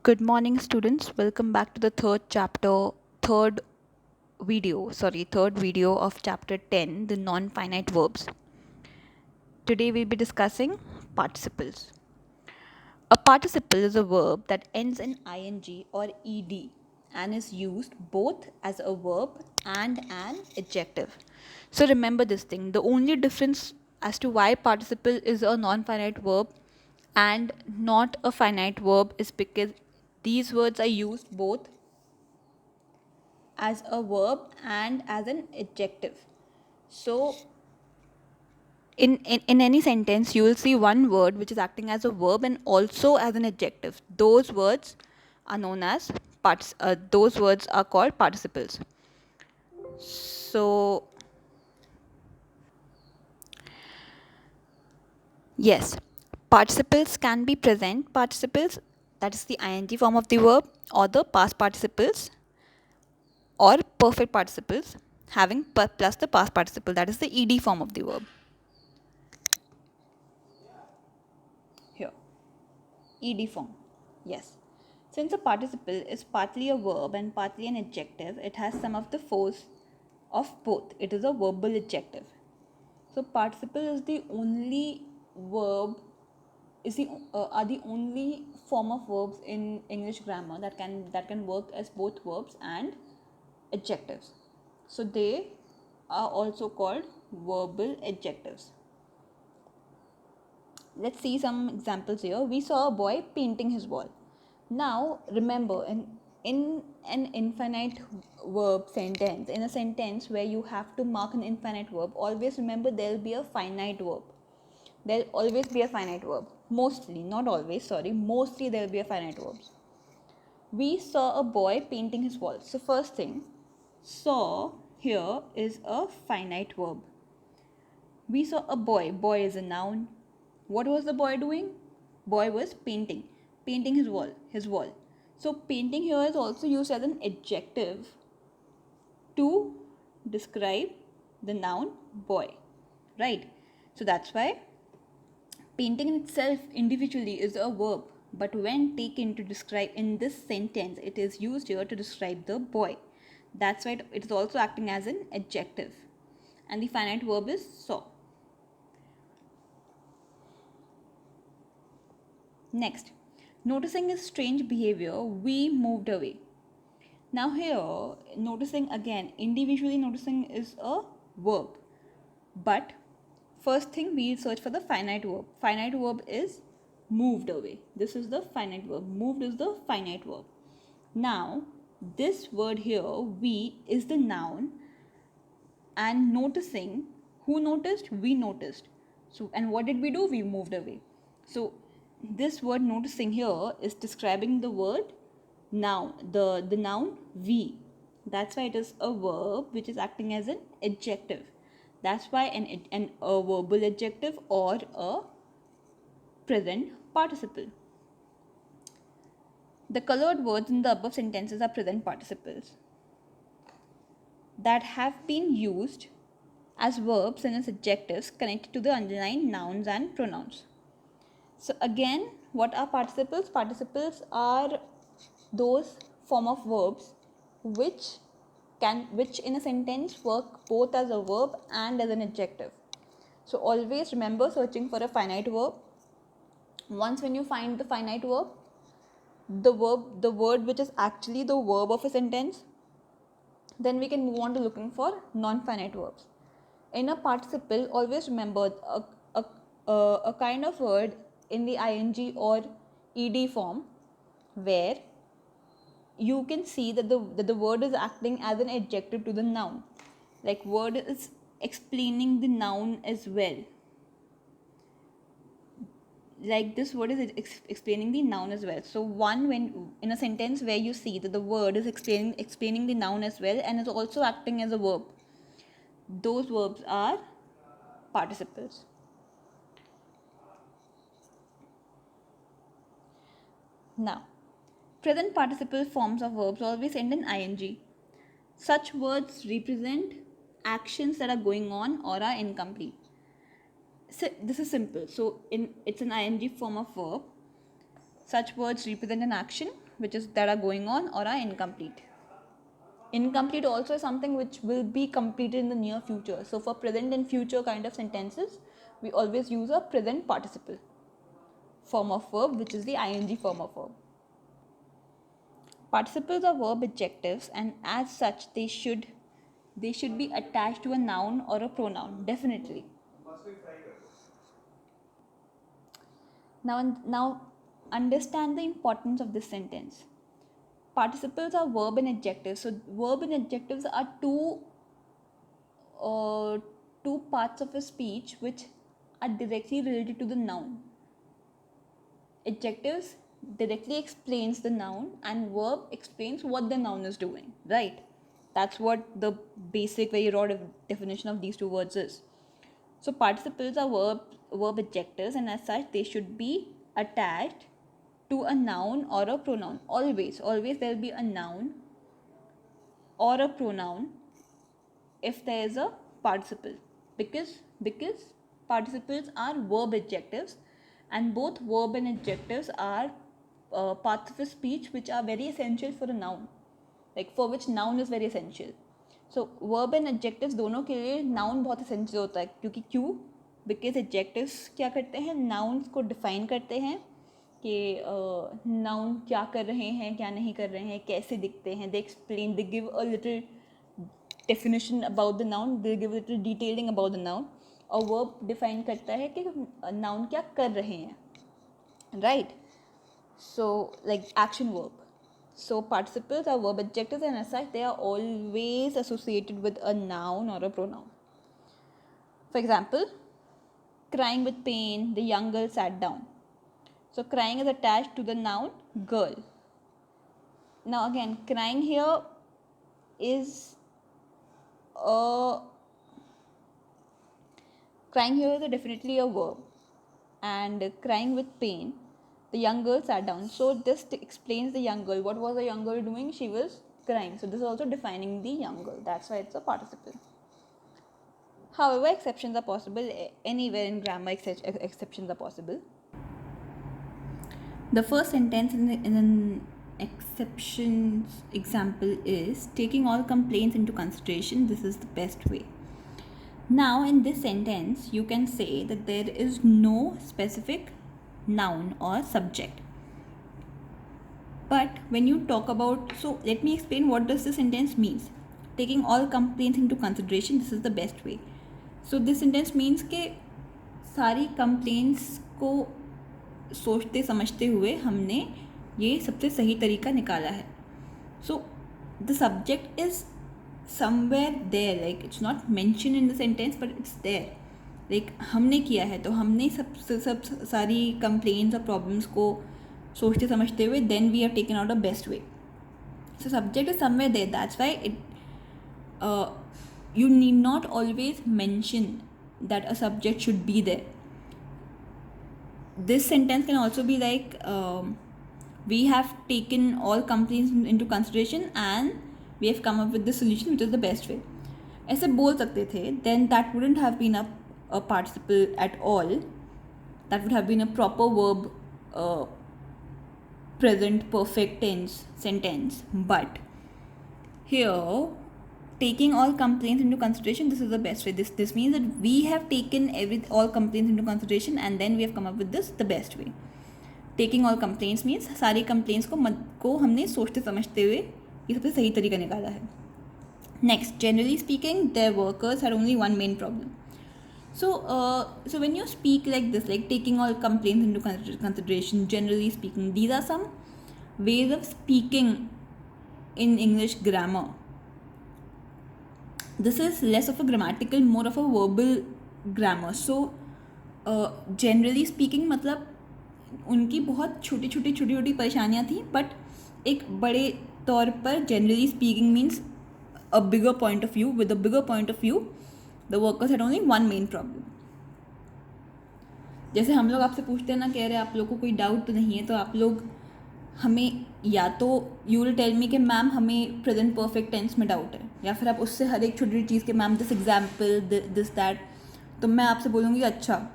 Good morning, students. Welcome back to the third third video of chapter 10, the non-finite verbs. Today we'll be discussing participles. A participle is a verb that ends in ing or ed and is used both as a verb and an adjective. So remember this thing. The only difference as to why participle is a non-finite verb and not a finite verb is because these words are used both as a verb and as an adjective. So in any sentence you will see one word which is acting as a verb and also as an adjective. Those words are known as those words are called participles. So yes, participles can be present participles, that is the ing form of the verb, or the past participles or perfect participles having plus the past participle, that is the ed form of the verb. Here, ed form. Yes. Since a participle is partly a verb and partly an adjective, it has some of the force of both. It is a verbal adjective. So participle is the only verb is the are the only form of verbs in English grammar that can work as both verbs and adjectives. So they are also called verbal adjectives. Let's see some examples here. We saw a boy painting his wall. Now remember, in an infinite verb sentence, in a sentence where you have to mark an infinite verb, always remember there will be a finite verb. There will always be a finite verb. Mostly, not always, sorry, mostly there will be a finite verb. We saw a boy painting his wall. So first thing, saw here is a finite verb. We saw a boy. Boy is a noun. What was the boy doing? Boy was painting his wall. So painting here is also used as an adjective to describe the noun boy, right? So that's why painting in itself individually is a verb, but when taken to describe in this sentence, it is used here to describe the boy. That's why it is also acting as an adjective. And the finite verb is saw. Next, noticing his strange behavior, we moved away. Now here, noticing again, individually noticing is a verb. But first thing we'll search for the finite verb. Finite verb is moved away. This is the finite verb. Moved is the finite verb. Now, this word here, we, is the noun, and noticing, who noticed? We noticed. So, and what did we do? We moved away. So this word noticing here is describing the word noun, the noun we. That's why it is a verb which is acting as an adjective. That's why a verbal adjective or a present participle. The colored words in the above sentences are present participles that have been used as verbs and as adjectives connected to the underlying nouns and pronouns. So again, what are participles? Participles are those form of verbs which in a sentence work both as a verb and as an adjective. So always remember searching for a finite verb. Once when you find the finite verb, the word which is actually the verb of a sentence, then we can move on to looking for non-finite verbs. In a participle, always remember a kind of word in the ing or ed form where you can see that the word is acting as an adjective to the noun. Like word is explaining the noun as well. Like this word is explaining the noun as well. So one, when in a sentence where you see that the word is explaining the noun as well and is also acting as a verb, those verbs are participles. Now, present participle forms of verbs always end in ing. Such words represent actions that are going on or are incomplete. So this is simple. So it's an ing form of verb. Such words represent an action which is that are going on or are incomplete. Incomplete also is something which will be completed in the near future. So for present and future kind of sentences, we always use a present participle form of verb, which is the ing form of verb. Participles are verb adjectives, and as such they should be attached to a noun or a pronoun, definitely. Now understand the importance of this sentence. Participles are verb and adjectives. So verb and adjectives are two parts of a speech which are directly related to the noun. Adjectives directly explains the noun and verb explains what the noun is doing, right? That's what the basic, very raw definition of these two words is. So participles are verb adjectives, and as such they should be attached to a noun or a pronoun. Always there will be a noun or a pronoun if there is a participle, because participles are verb adjectives, and both verb and adjectives are parts of a speech which are very essential for a noun, like for which noun is very essential. So verb and adjectives दोनों के लिए noun बहुत essential होता है, क्यों? Because adjectives क्या करते हैं, nouns को define करते हैं कि noun क्या कर रहे हैं, क्या नहीं कर रहे हैं, कैसे दिखते हैं. They explain, they give a little definition about the noun, they give a little detailing about the noun. और verb define करता है कि noun क्या कर रहे हैं, right? So like action verb. So participles are verb adjectives, and as such they are always associated with a noun or a pronoun. For example, crying with pain, the young girl sat down. So crying is attached to the noun girl. Now again, crying here is definitely a verb, and crying with pain, the young girl sat down. So this explains the young girl. What was the young girl doing? She was crying. So this is also defining the young girl. That's why it's a participle. However, exceptions are possible. Anywhere in grammar, exceptions are possible. The first sentence in an exceptions example is taking all complaints into consideration. This is the best way. Now in this sentence, you can say that there is no specific noun or subject. But when you talk about, so let me explain what does this sentence means. Taking all complaints into consideration, this is the best way. So this sentence means कि सारी complaints को सोचते समझते हुए हमने ये सबसे सही तरीका निकाला है. So the subject is somewhere there, like it's not mentioned in the sentence but it's there. Like हमने किया है, तो हमने सब सारी complaints और problems को सोचते समझते हुए then we have taken out the best way. So subject is somewhere there. That's why you need not always mention that a subject should be there. This sentence can also be like we have taken all complaints into consideration and we have come up with the solution which is the best way. ऐसे बोल सकते थे, then that wouldn't have been a participle at all. That would have been a proper verb present perfect tense sentence. But here, taking all complaints into consideration, this is the best way. This means that we have taken all complaints into consideration and then we have come up with this the best way. Taking all complaints means सारी complaints को हमने सोचते समझते हुए ये सबसे सही तरीका निकाला है. Next, generally speaking, their workers had only one main problem. So when you speak like this, like taking all complaints into consideration, generally speaking, these are some ways of speaking in English grammar. This is less of a grammatical, more of a verbal grammar. So generally speaking मतलब उनकी बहुत छोटी परेशानियाँ थी, but एक बड़े तौर पर generally speaking means a bigger point of view. With a bigger point of view, the workers had only one main problem. जैसे हम लोग आपसे पूछते हैं ना, कह रहे आप लोग को कोई डाउट तो नहीं है, तो आप लोग हमें या तो यू विल टेल मी कि मैम हमें प्रेजेंट परफेक्ट टेंस में डाउट है, या फिर आप उससे हर एक छोटी चीज़ के ma'am this example this that, तो मैं आपसे बोलूँगी अच्छा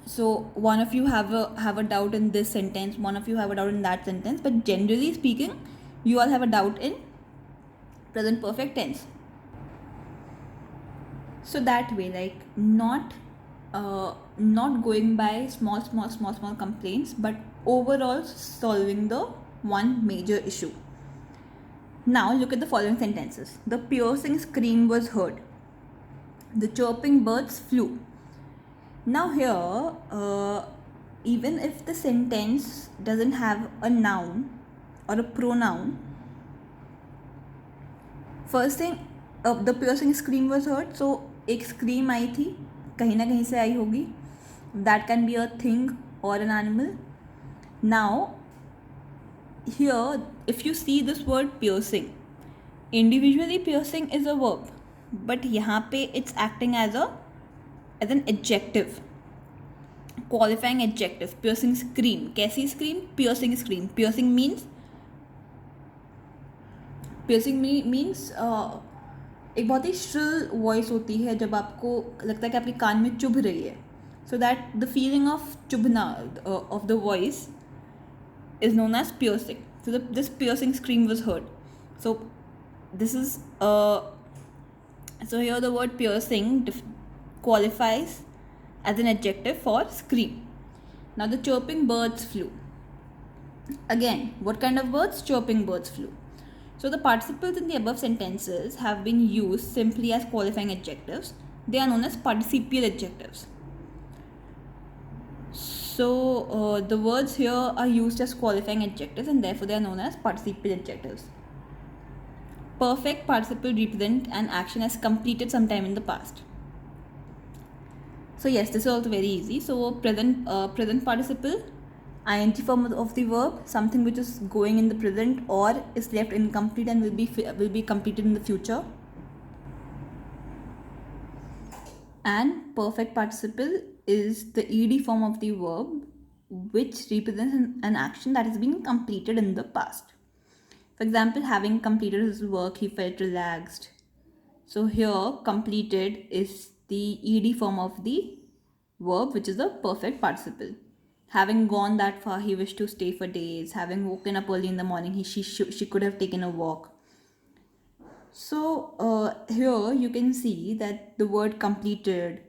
So one of you have a doubt in this sentence, one of you have a doubt in that sentence, but generally speaking, you all have a doubt in present perfect tense. So that way, like, not going by small complaints, but overall solving the one major issue. Now look at the following sentences. The piercing scream was heard. The chirping birds flew. Now here, even if the sentence doesn't have a noun or a pronoun, first thing, the piercing scream was heard. So एक scream आई थी, कहीं ना कहीं से आई होगी. That can be a thing or an animal. Now here, if you see this word piercing, individually piercing is a verb, but यहाँ पे it's acting as an adjective, qualifying adjective. Piercing scream, कैसी scream? Piercing scream. Piercing means एक बहुत ही shrill voice होती है जब आपको लगता है कि आपके कान में चुभ रही है. So that the feeling of चुभना of the voice is known as piercing. So this piercing scream was heard. So this is so here the word piercing qualifies as an adjective for scream. Now the chirping birds flew. Again, what kind of birds? Chirping birds flew. So the participles in the above sentences have been used simply as qualifying adjectives. They are known as participial adjectives. So the words here are used as qualifying adjectives and therefore they are known as participial adjectives. Perfect participle represent an action as completed sometime in the past. So yes, this is also very easy. So present participle, ing form of the verb, something which is going in the present or is left incomplete and will be completed in the future. And perfect participle is the ed form of the verb which represents an action that has been completed in the past. For example, having completed his work, he felt relaxed. So here completed is the ed form of the verb which is the perfect participle. Having gone that far, he wished to stay for days. Having woken up early in the morning, she could have taken a walk. So here you can see that the word completed,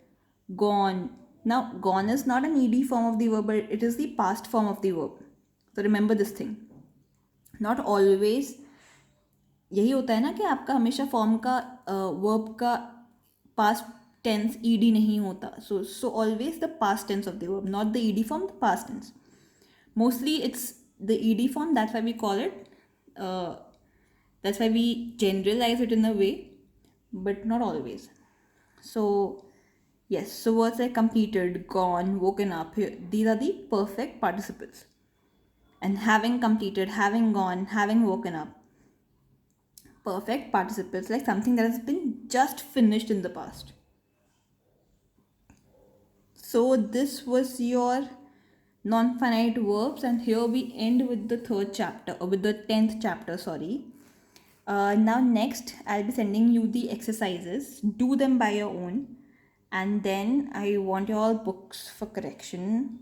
gone. Now gone is not an ed form of the verb, but it is the past form of the verb. So remember this thing. Not always यही होता है ना कि आपका हमेशा form का verb का past tense ED नहीं होता. So always the past tense of the verb, not the ED form, the past tense. Mostly it's the ed form, that's why we call it, that's why we generalize it in a way, but not always. So yes, so words like completed, gone, woken up, these are the perfect participles. And having completed, having gone, having woken up, perfect participles, like something that has been just finished in the past. So this was your non-finite verbs, and here we end with the third chapter, or with the 10th chapter, sorry. Now next I'll be sending you the exercises. Do them by your own, and then I want your books for correction.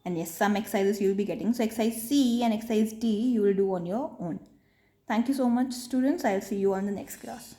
And yes, some exercises you'll be getting. So exercise C and exercise D you will do on your own. Thank you so much, students. I'll see you on the next class.